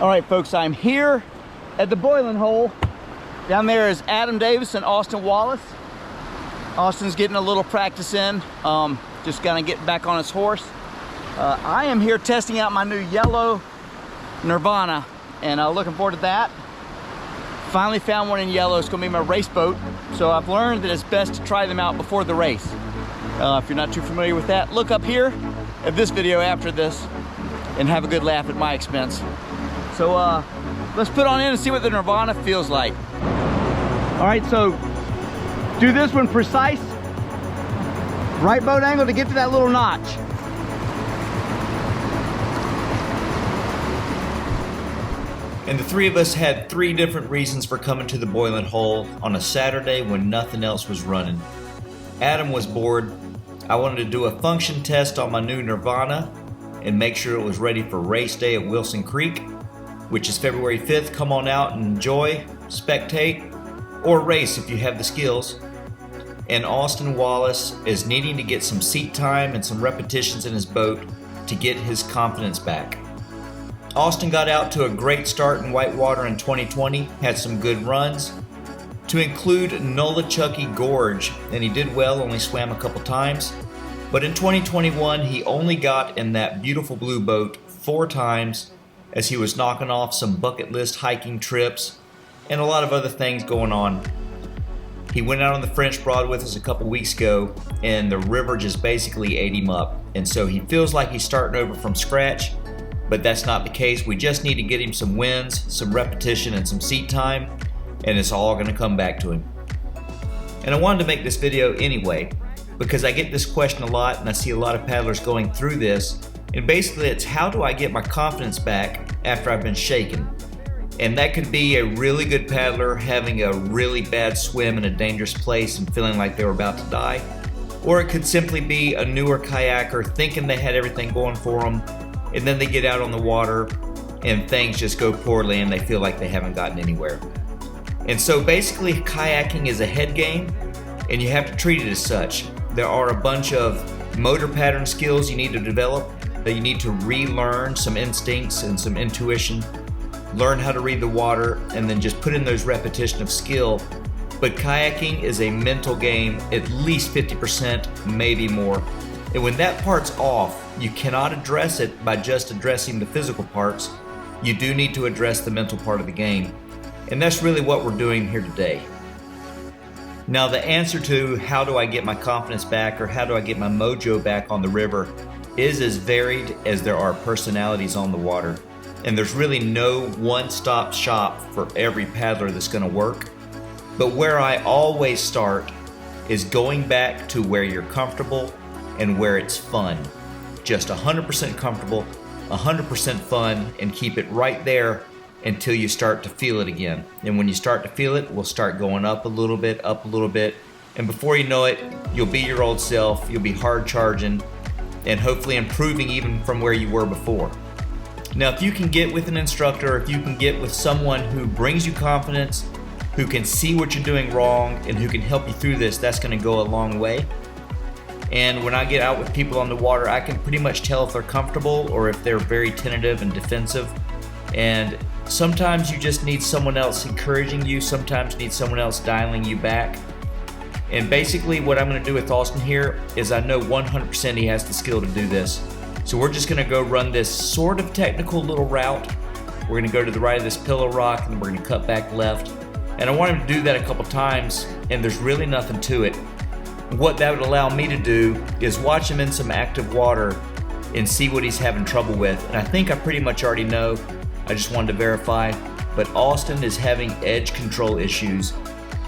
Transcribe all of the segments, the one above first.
All right, folks, I'm here at the boiling hole. Down there is Adam Davis and Austin Wallace. Austin's getting a little practice in, just gonna get back on his horse. I am here testing out my new yellow Nirvana, and looking forward to that. Finally found one in yellow. It's gonna be my race boat. So I've learned that it's best to try them out before the race. If you're not too familiar with that, look up here at this video after this and have a good laugh at my expense. So let's put on in and see what the Nirvana feels like. All right, so do this one precise. Right boat angle to get to that little notch. And the three of us had three different reasons for coming to the boiling hole on a Saturday when nothing else was running. Adam was bored. I wanted to do a function test on my new Nirvana and make sure it was ready for race day at Wilson Creek, which is February 5th. Come on out and enjoy, spectate, or race if you have the skills. And Austin Wallace is needing to get some seat time and some repetitions in his boat to get his confidence back. Austin got out to a great start in whitewater in 2020, had some good runs, to include Nolichucky Gorge, and he did well, only swam a couple times. But in 2021, he only got in that beautiful blue boat 4 times as he was knocking off some bucket list hiking trips and a lot of other things going on. He went out on the French Broad with us a couple weeks ago, and the river just basically ate him up. And so he feels like he's starting over from scratch, but that's not the case. We just need to get him some wins, some repetition, and some seat time, and it's all gonna come back to him. And I wanted to make this video anyway, because I get this question a lot, and I see a lot of paddlers going through this. And basically it's, how do I get my confidence back after I've been shaken? And that could be a really good paddler having a really bad swim in a dangerous place and feeling like they were about to die. Or it could simply be a newer kayaker thinking they had everything going for them, and then they get out on the water and things just go poorly and they feel like they haven't gotten anywhere. And so basically kayaking is a head game, and you have to treat it as such. There are a bunch of motor pattern skills you need to develop, that you need to relearn some instincts and some intuition, learn how to read the water, and then just put in those repetition of skill. But kayaking is a mental game, at least 50%, maybe more. And when that part's off, you cannot address it by just addressing the physical parts. You do need to address the mental part of the game. And that's really what we're doing here today. Now, the answer to how do I get my confidence back, or how do I get my mojo back on the river, is as varied as there are personalities on the water. And there's really no one-stop shop for every paddler that's gonna work. But where I always start is going back to where you're comfortable and where it's fun. Just 100% comfortable, 100% fun, and keep it right there until you start to feel it again. And when you start to feel it, we'll start going up a little bit, and before you know it, you'll be your old self, you'll be hard charging, and hopefully improving even from where you were before. Now, if you can get with an instructor, if you can get with someone who brings you confidence, who can see what you're doing wrong, and who can help you through this, that's gonna go a long way. And when I get out with people on the water, I can pretty much tell if they're comfortable or if they're very tentative and defensive. And sometimes you just need someone else encouraging you, sometimes you need someone else dialing you back. And basically what I'm gonna do with Austin here is, I know 100% he has the skill to do this. So we're just gonna go run this sort of technical little route. We're gonna go to the right of this pillow rock, and we're gonna cut back left. And I want him to do that a couple times, and there's really nothing to it. What that would allow me to do is watch him in some active water and see what he's having trouble with. And I think I pretty much already know. I just wanted to verify. But Austin is having edge control issues.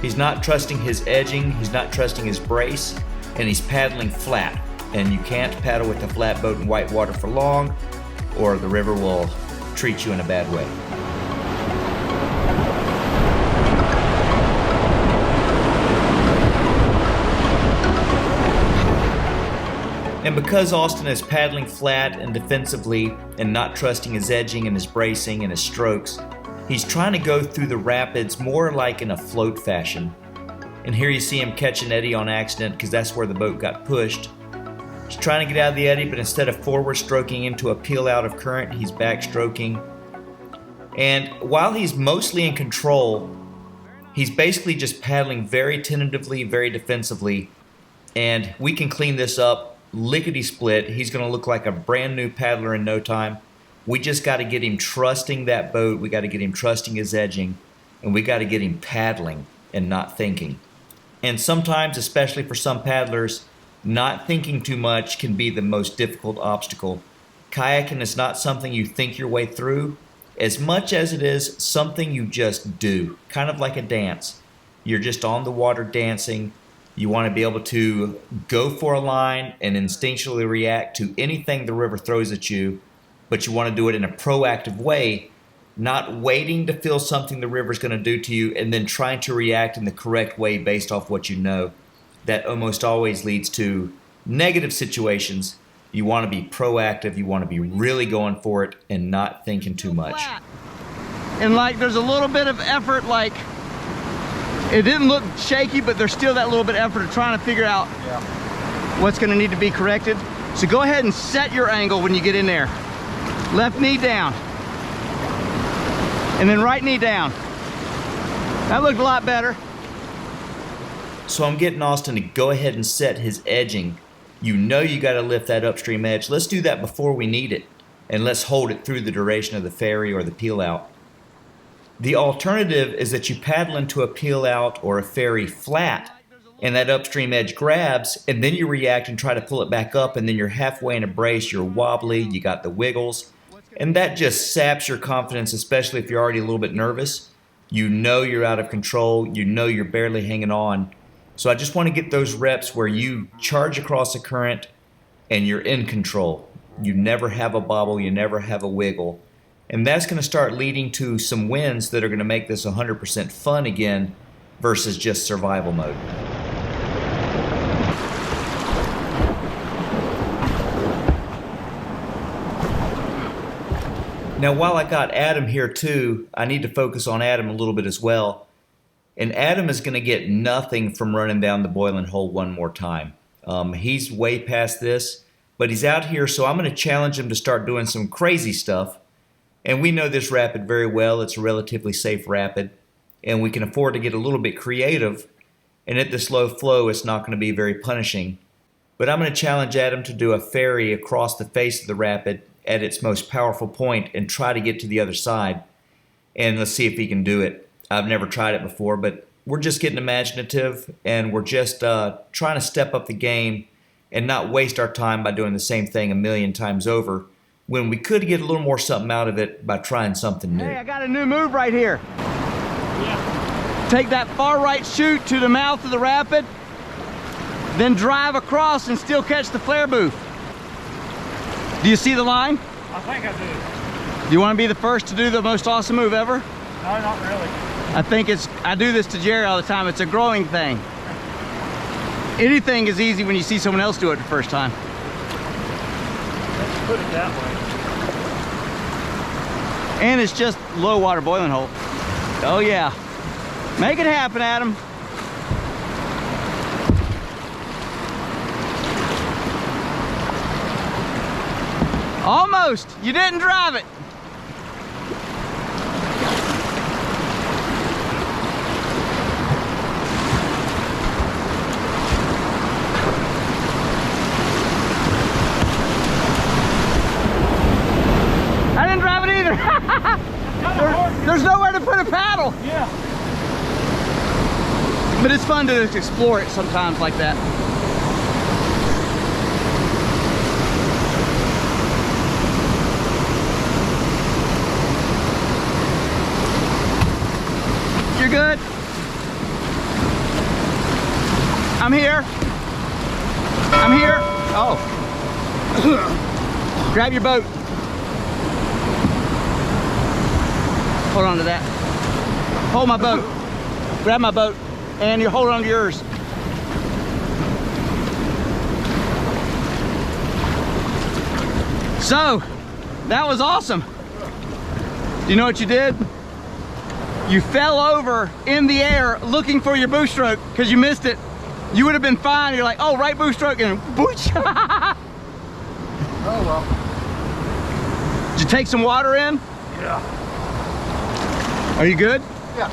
He's not trusting his edging, he's not trusting his brace, and he's paddling flat. And you can't paddle with a flat boat in whitewater for long, or the river will treat you in a bad way. And because Austin is paddling flat and defensively and not trusting his edging and his bracing and his strokes, he's trying to go through the rapids more like in a float fashion. And here you see him catch an eddy on accident, because that's where the boat got pushed. He's trying to get out of the eddy, but instead of forward stroking into a peel out of current, he's back stroking. And while he's mostly in control, he's basically just paddling very tentatively, very defensively. And we can clean this up lickety-split. He's going to look like a brand new paddler in no time. We just got to get him trusting that boat. We got to get him trusting his edging. And we got to get him paddling and not thinking. And sometimes, especially for some paddlers, not thinking too much can be the most difficult obstacle. Kayaking is not something you think your way through as much as it is something you just do, kind of like a dance. You're just on the water dancing. You want to be able to go for a line and instinctually react to anything the river throws at you, but you want to do it in a proactive way, not waiting to feel something the river's going to do to you and then trying to react in the correct way based off what you know. That almost always leads to negative situations. You want to be proactive, you want to be really going for it and not thinking too much. And like there's a little bit of effort, like it didn't look shaky, but there's still that little bit of effort of trying to figure out what's going to need to be corrected. So go ahead and set your angle when you get in there. Left knee down. And then right knee down. That looked a lot better. So I'm getting Austin to go ahead and set his edging. You know you got to lift that upstream edge. Let's do that before we need it. And let's hold it through the duration of the ferry or the peel out. The alternative is that you paddle into a peel out or a ferry flat and that upstream edge grabs and then you react and try to pull it back up and then you're halfway in a brace, you're wobbly, you got the wiggles. And that just saps your confidence, especially if you're already a little bit nervous. You know you're out of control. You know you're barely hanging on. So I just want to get those reps where you charge across the current and you're in control. You never have a bobble, you never have a wiggle. And that's going to start leading to some wins that are going to make this 100% fun again versus just survival mode. Now while I got Adam here too, I need to focus on Adam a little bit as well. And Adam is going to get nothing from running down the boiling hole one more time. He's way past this, but he's out here, so I'm going to challenge him to start doing some crazy stuff. And we know this rapid very well. It's a relatively safe rapid, and we can afford to get a little bit creative. And at this low flow, it's not going to be very punishing. But I'm going to challenge Adam to do a ferry across the face of the rapid at its most powerful point and try to get to the other side. And let's see if he can do it. I've never tried it before, but we're just getting imaginative and we're just trying to step up the game and not waste our time by doing the same thing a million times over when we could get a little more something out of it by trying something new. Hey, I got a new move right here. Yeah. Take that far right chute to the mouth of the rapid, then drive across and still catch the flare booth. Do you see the line? I think I do. Do you want to be the first to do the most awesome move ever? No, not really. I do this to Jerry all the time. It's a growing thing. Anything is easy when you see someone else do it the first time. Let's put it that way. And it's just low water boiling hole. Oh yeah. Make it happen, Adam. Almost. You didn't drive it. There's nowhere to put a paddle. Yeah. But it's fun to explore it sometimes like that. You're good. I'm here. I'm here. Oh. Grab your boat. Hold on to that. Hold my boat. Grab my boat. And you hold on to yours. So, that was awesome. Do you know what you did? You fell over in the air looking for your boost stroke because you missed it. You would have been fine. You're like, oh, right boost stroke, and boosh. Oh well. Did you take some water in? Yeah. Are you good? Yeah.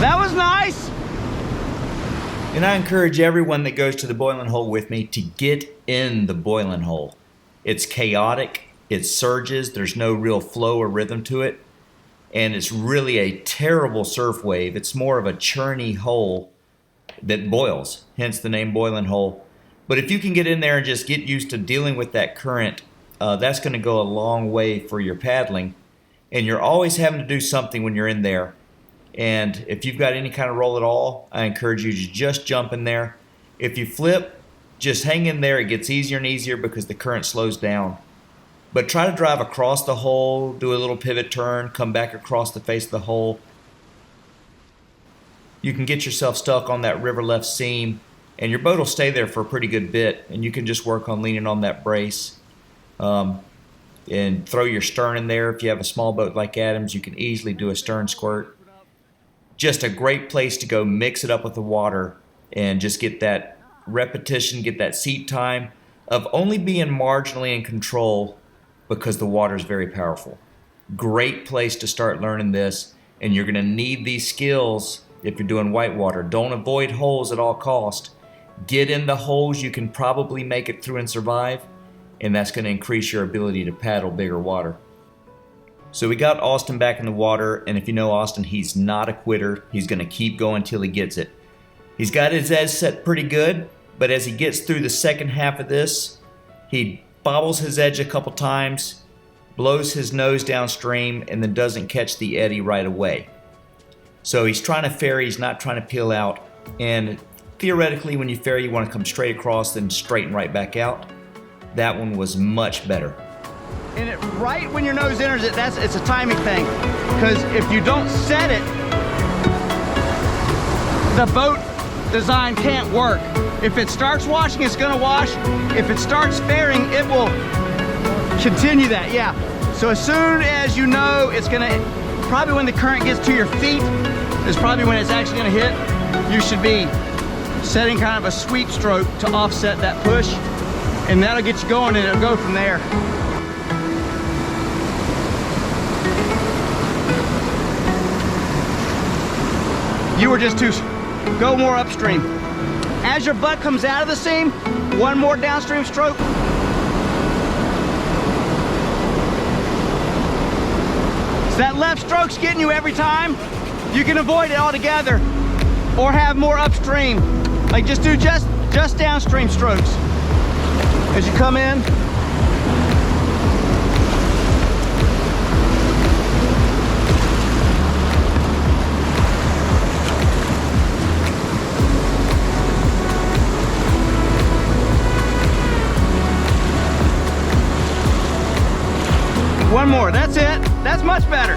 That was nice. And I encourage everyone that goes to the boiling hole with me to get in the boiling hole. It's chaotic, it surges, there's no real flow or rhythm to it, and it's really a terrible surf wave. It's more of a churny hole that boils, hence the name boiling hole. But if you can get in there and just get used to dealing with that current, that's going to go a long way for your paddling. And you're always having to do something when you're in there. And if you've got any kind of roll at all, I encourage you to just jump in there. If you flip, just hang in there. It gets easier and easier because the current slows down. But try to drive across the hole, do a little pivot turn, come back across the face of the hole. You can get yourself stuck on that river left seam, and your boat will stay there for a pretty good bit, and you can just work on leaning on that brace. And throw your stern in there. If you have a small boat like Adam's, you can easily do a stern squirt. Just a great place to go mix it up with the water and just get that repetition, get that seat time of only being marginally in control because the water is very powerful. Great place to start learning this, and you're going to need these skills if you're doing whitewater. Don't avoid holes at all cost. Get in the holes you can probably make it through and survive, and that's going to increase your ability to paddle bigger water. So we got Austin back in the water, and if you know Austin, he's not a quitter. He's going to keep going till he gets it. He's got his edge set pretty good, but as he gets through the second half of this, he bobbles his edge a couple times, blows his nose downstream, and then doesn't catch the eddy right away. So he's trying to ferry, he's not trying to peel out, and theoretically when you ferry you want to come straight across then straighten right back out. That one was much better. And it right when your nose enters it, it's a timing thing. Because if you don't set it, the boat design can't work. If it starts washing, it's gonna wash. If it starts ferrying, it will continue that, yeah. So as soon as you know it's gonna, probably when the current gets to your feet, is probably when it's actually gonna hit. You should be setting kind of a sweep stroke to offset that push, and that'll get you going and it'll go from there. You were just too, go more upstream. As your butt comes out of the seam, one more downstream stroke. So that left stroke's getting you every time. You can avoid it altogether or have more upstream. Like just do just downstream strokes. As you come in, one more, that's it. That's much better.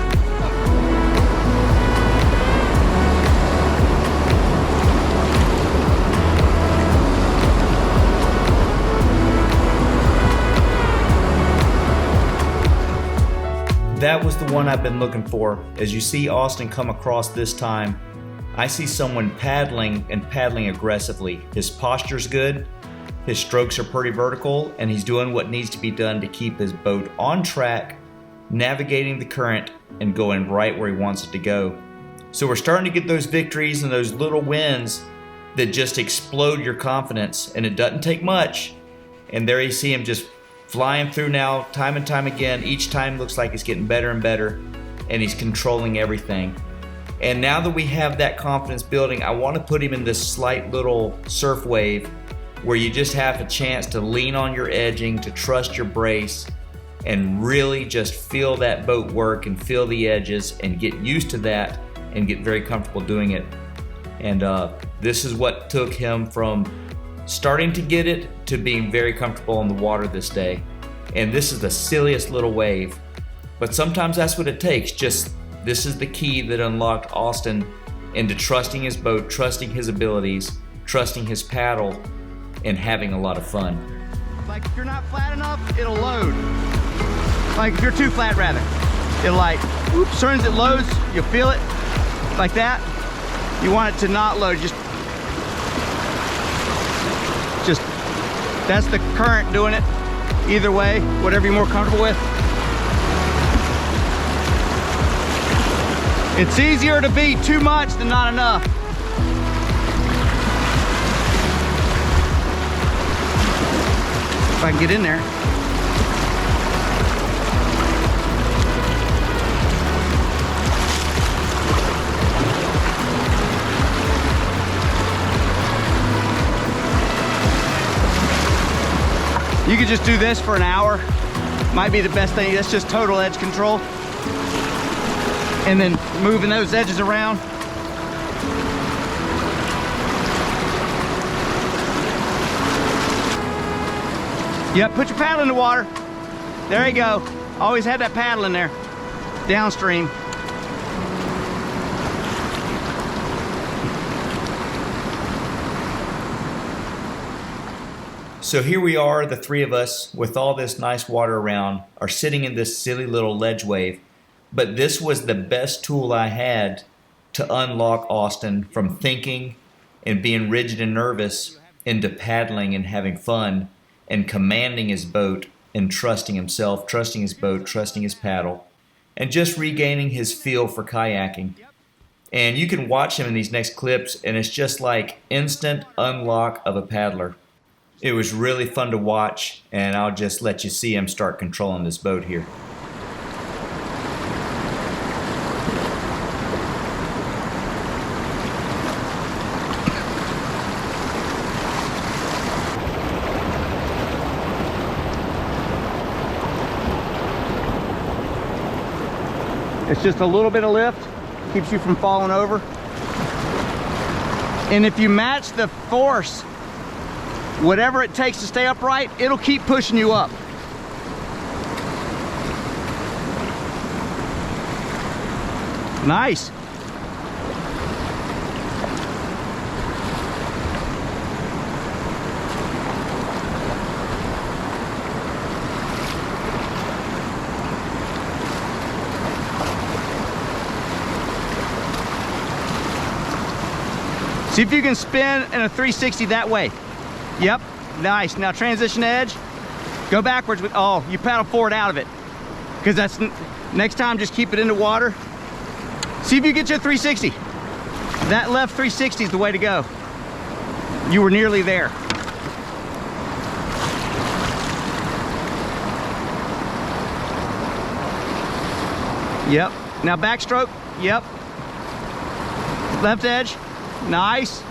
That was the one I've been looking for. As you see Austin come across this time, I see someone paddling and paddling aggressively. His posture's good, his strokes are pretty vertical, and he's doing what needs to be done to keep his boat on track, navigating the current and going right where he wants it to go. So we're starting to get those victories and those little wins that just explode your confidence, and it doesn't take much. And there you see him just flying through now time and time again. Each time looks like it's getting better and better, and he's controlling everything. And now that we have that confidence building, I want to put him in this slight little surf wave where you just have a chance to lean on your edging, to trust your brace, and really just feel that boat work and feel the edges and get used to that and get very comfortable doing it. And this is what took him from starting to get it to being very comfortable in the water this day. And this is the silliest little wave. But sometimes that's what it takes. This is the key that unlocked Austin into trusting his boat, trusting his abilities, trusting his paddle, and having a lot of fun. Like if you're not flat enough, it'll load. Like if you're too flat rather. It'll like, oops, as soon as it loads, you'll feel it like that. You want it to not load, just that's the current doing it. Either way, whatever you're more comfortable with. It's easier to be too much than not enough. If I can get in there. You could just do this for an hour. Might be the best thing. That's just total edge control. And then moving those edges around. Yep, put your paddle in the water. There you go. Always had that paddle in there. Downstream. So here we are, the three of us, with all this nice water around, are sitting in this silly little ledge wave. But this was the best tool I had to unlock Austin from thinking and being rigid and nervous into paddling and having fun and commanding his boat and trusting himself, trusting his boat, trusting his paddle, and just regaining his feel for kayaking. And you can watch him in these next clips, and it's just like instant unlock of a paddler. It was really fun to watch, and I'll just let you see him start controlling this boat here. It's just a little bit of lift, keeps you from falling over. And if you match the force, whatever it takes to stay upright, it'll keep pushing you up. Nice. See if you can spin in a 360 that way. Yep, nice. Now transition edge. Go backwards with, oh, you paddle forward out of it. Because that's, next time just keep it in the water. See if you get to a 360. That left 360 is the way to go. You were nearly there. Yep, now backstroke, yep. Left edge, nice.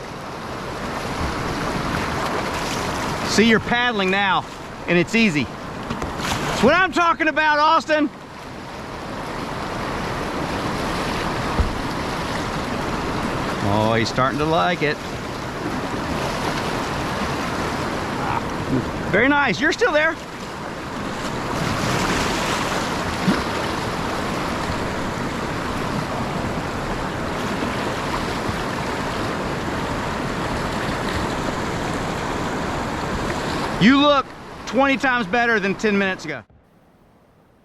See, you're paddling now, and it's easy. That's what I'm talking about, Austin. Oh, he's starting to like it. Very nice, you're still there. You look 20 times better than 10 minutes ago.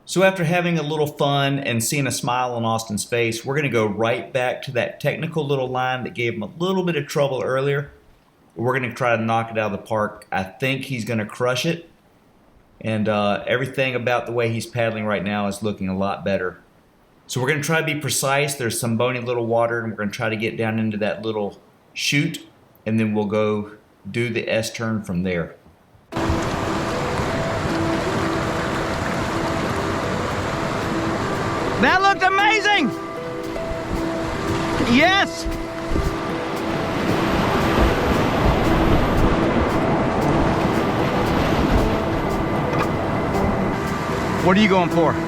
So after having a little fun and seeing a smile on Austin's face, we're going to go right back to that technical little line that gave him a little bit of trouble earlier. We're going to try to knock it out of the park. I think he's going to crush it. And everything about the way he's paddling right now is looking a lot better. So we're going to try to be precise. There's some bony little water, and we're going to try to get down into that little chute, and then we'll go do the S-turn from there. That looked amazing! Yes! What are you going for? Do the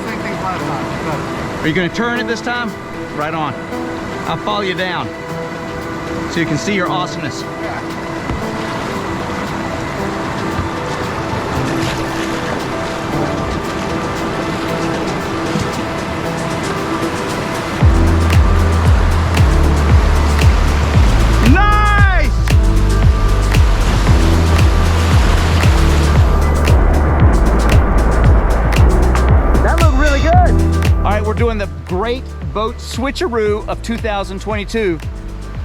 same thing last time. Are you going to turn it this time? Right on. I'll follow you down so you can see your awesomeness. Yeah. doing the great boat switcheroo of 2022,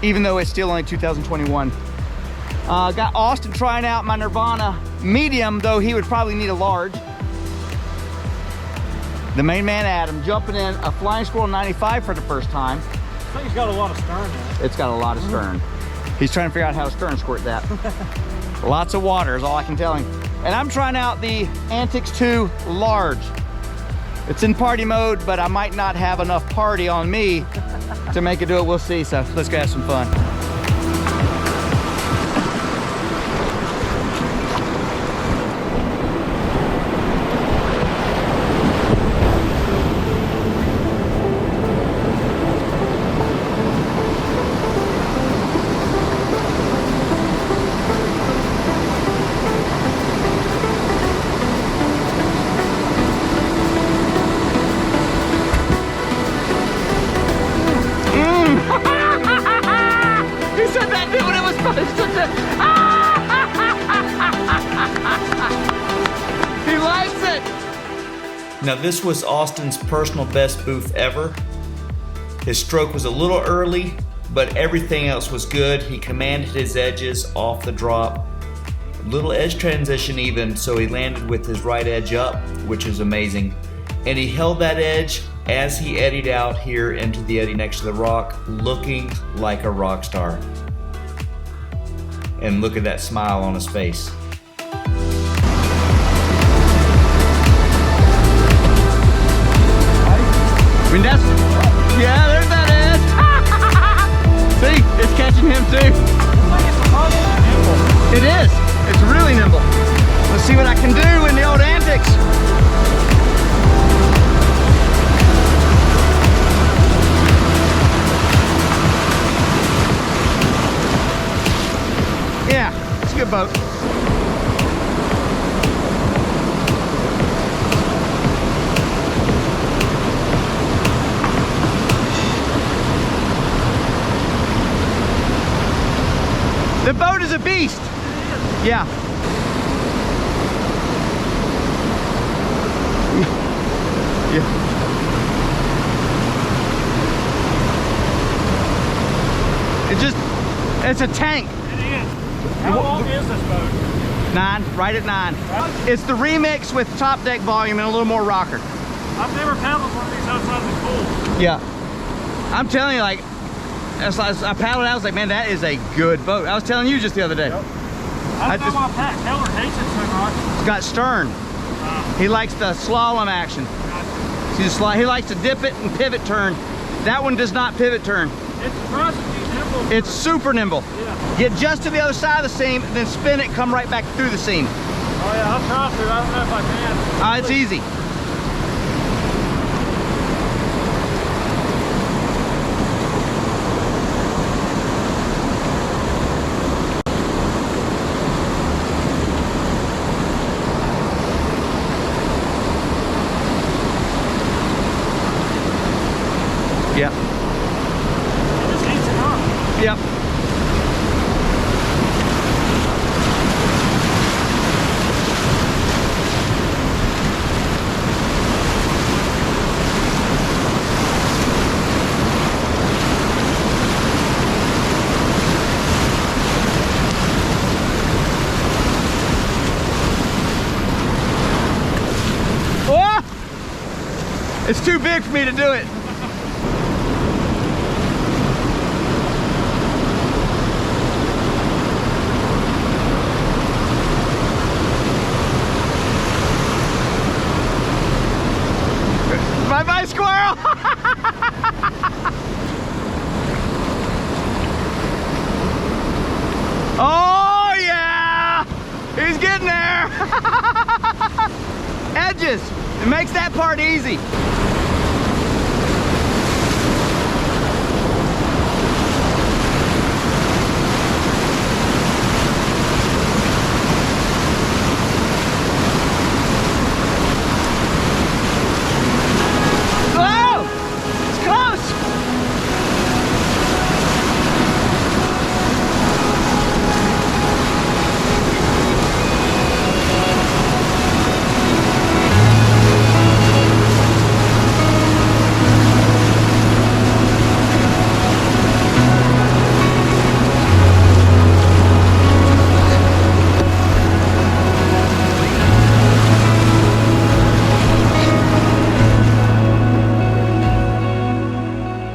even though it's still only 2021. Got Austin trying out my Nirvana medium, though he would probably need a large. The main man Adam jumping in a Flying Squirrel 95 for the first time. I think it's got a lot of stern in it. It's got a lot of stern. He's trying to figure out how to stern squirt that. Lots of water is all I can tell him. And I'm trying out the Antics 2 large. It's in party mode, but I might not have enough party on me to make it do it. We'll see. So let's go have some fun. He likes it. Now this was Austin's personal best booth ever. His stroke was a little early, but everything else was good. He commanded his edges off the drop. Little edge transition even, so he landed with his right edge up, which is amazing. And he held that edge as he eddied out here into the eddy next to the rock, looking like a rock star. And look at that smile on his face. I mean, that's, yeah, there's that edge. See, it's catching him too. It is. It's really nimble. Let's see what I can do in the old Antics. Yeah, it's a good boat. The boat is a beast. Yeah. Yeah. It's a tank. It is. How long is this boat? 9, right at 9. It's the remix with top deck volume and a little more rocker. I've never paddled one of these outside the pool. Yeah. I'm telling you, like, as I paddled out, I was like, man, that is a good boat. I was telling you just the other day. Yep. I just my pack. Taylor hates it so much. It's got stern. He likes the slalom action. He likes to dip it and pivot turn. That one does not pivot turn. It's surprisingly nimble. It's super nimble. Yeah. Get just to the other side of the seam, then spin it, come right back through the seam. Oh yeah, I'll try to. I don't know if I can. It's easy. Yep. It just eats it up. Yep. Oh! It's too big for me to do it. Bye-bye, squirrel! Oh, yeah! He's getting there! Edges. It makes that part easy.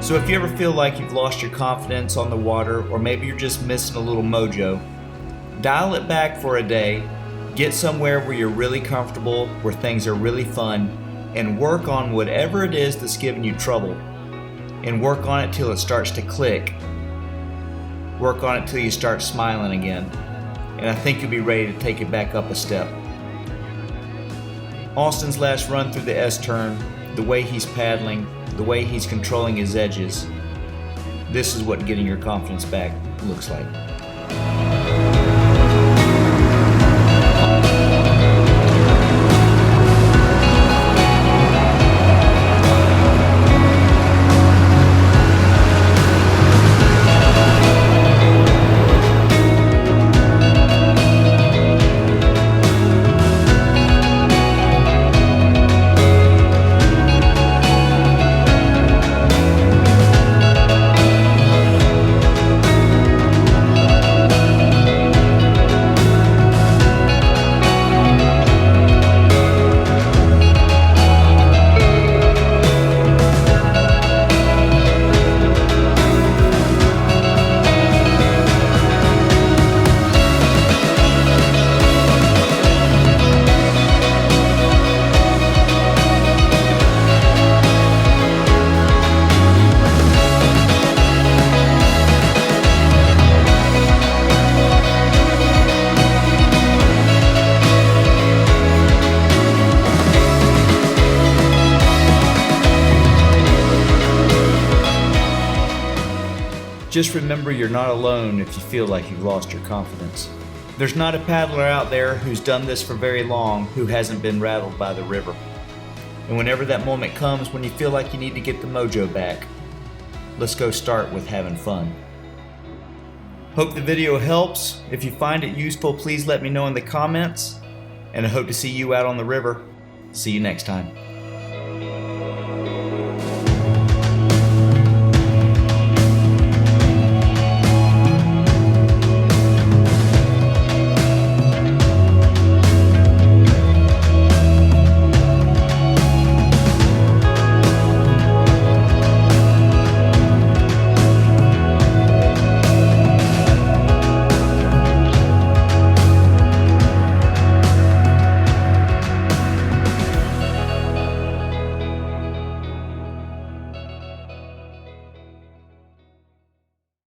So if you ever feel like you've lost your confidence on the water, or maybe you're just missing a little mojo, dial it back for a day, get somewhere where you're really comfortable, where things are really fun, and work on whatever it is that's giving you trouble. And work on it till it starts to click. Work on it till you start smiling again. And I think you'll be ready to take it back up a step. Austin's last run through the S-turn, the way he's paddling, the way he's controlling his edges, this is what getting your confidence back looks like. Just remember you're not alone if you feel like you've lost your confidence. There's not a paddler out there who's done this for very long who hasn't been rattled by the river. And whenever that moment comes when you feel like you need to get the mojo back, let's go start with having fun. Hope the video helps. If you find it useful, please let me know in the comments. And I hope to see you out on the river. See you next time.